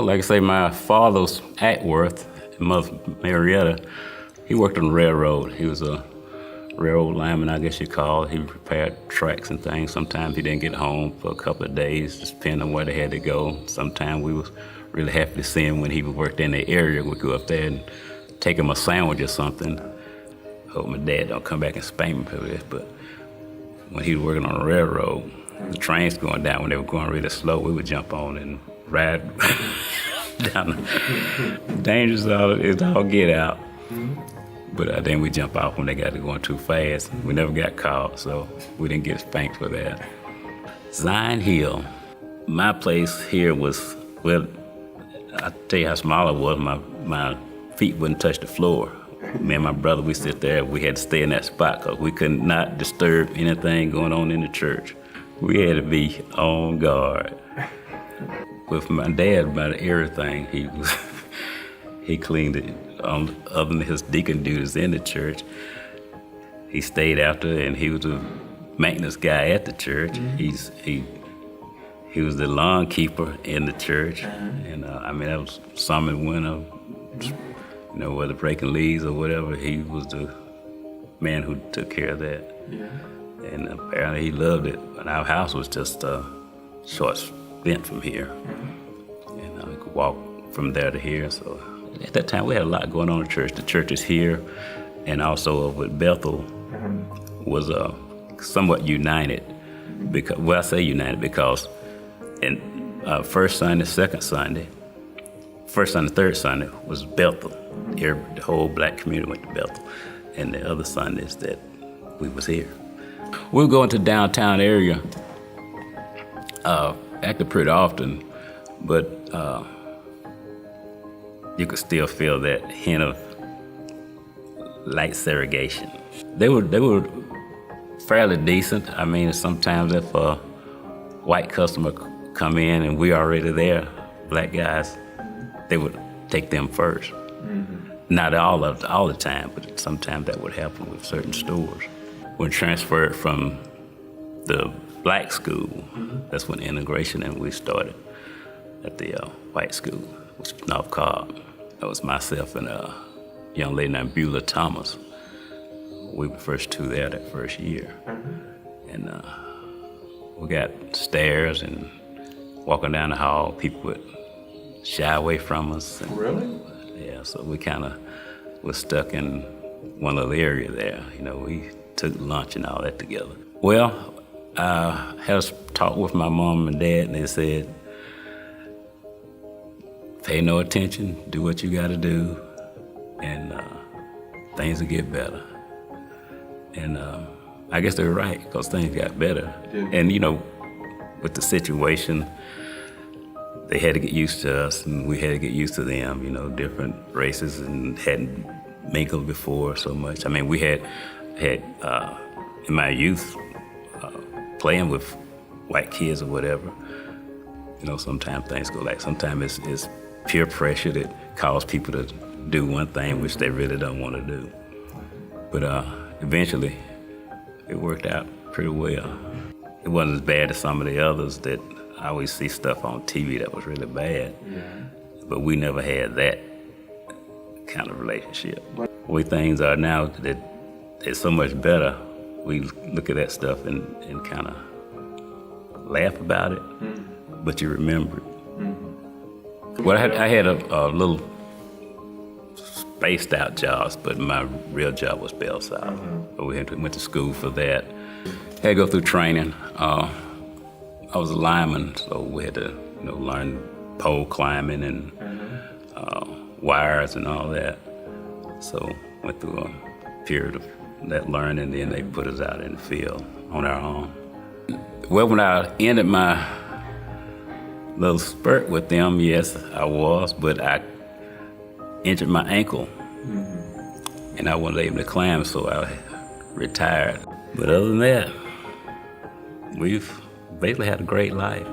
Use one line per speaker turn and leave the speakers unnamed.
Well, like I say, my father's Atworth, mother Marietta, he worked on the railroad. He was a railroad lineman, I guess you call it. He repaired tracks and things. Sometimes he didn't get home for a couple of days, just depending on where they had to go. Sometimes we was really happy to see him when he worked in the area. We'd go up there and take him a sandwich or something. Hope my dad don't come back and spank me for this, but when he was working on the railroad, the trains going down, when they were going really slow, we would jump on and ride down the dangerous, it's all get out. But then we jump off when they got to going too fast. We never got caught, so we didn't get spanked for that. Zion Hill. My place here was, well, I'll tell you how small it was. My feet wouldn't touch the floor. Me and my brother, we sit there, we had to stay in that spot because we could not disturb anything going on in the church. We had to be on guard. With my dad, about everything, he cleaned it. Other than his deacon duties in the church, he stayed after, and he was the maintenance guy at the church. He was the lawn keeper in the church, and I mean, that was summer and winter, you know, whether breaking leaves or whatever, he was the man who took care of that. And apparently he loved it. But our house was just a short stint from here, and we could walk from there to here. So at that time, we had a lot going on in the church. The church is here, and also over at Bethel was somewhat united. Because, well, I say united because in first Sunday, second Sunday, first Sunday, third Sunday was Bethel. The whole black community went to Bethel. And the other Sundays that we was here. We would go into downtown area, acting pretty often, but you could still feel that hint of light segregation. They were fairly decent. I mean, sometimes if a white customer come in and we already there, black guys, they would take them first. Not all the time, but sometimes that would happen with certain stores. When transferred from the black school, that's when integration and we started at the white school, which was North Cobb. That was myself and a young lady named Beulah Thomas. We were the first two there that first year. And we got stairs, and walking down the hall, people would shy away from us. And,
really?
Yeah, so we kind of was stuck in one little area there. You know, we took lunch and all that together. Well, I had a talk with my mom and dad, and they said, pay no attention, do what you gotta do, and things will get better. And I guess they were right, because things got better. And you know, with the situation, they had to get used to us, and we had to get used to them, you know, different races, and hadn't mingled before so much. I mean, we had in my youth, playing with white kids or whatever, you know, sometimes things go like, sometimes it's peer pressure that causes people to do one thing which they really don't want to do. But eventually, it worked out pretty well. It wasn't as bad as some of the others that I always see stuff on TV that was really bad, but we never had that kind of relationship. The way things are now, that it's so much better, we look at that stuff and kind of laugh about it, but you remember it. Well, I had a little spaced out jobs, but my real job was Bell South. We went to school for that. Had to go through training. I was a lineman, so we had to, you know, learn pole climbing and wires and all that. So went through a period of that learning, and then they put us out in the field on our own. Well, when I ended my little spurt with them, yes, I was, but I injured my ankle, and I wasn't able to climb, so I retired. But other than that, we've basically had a great life.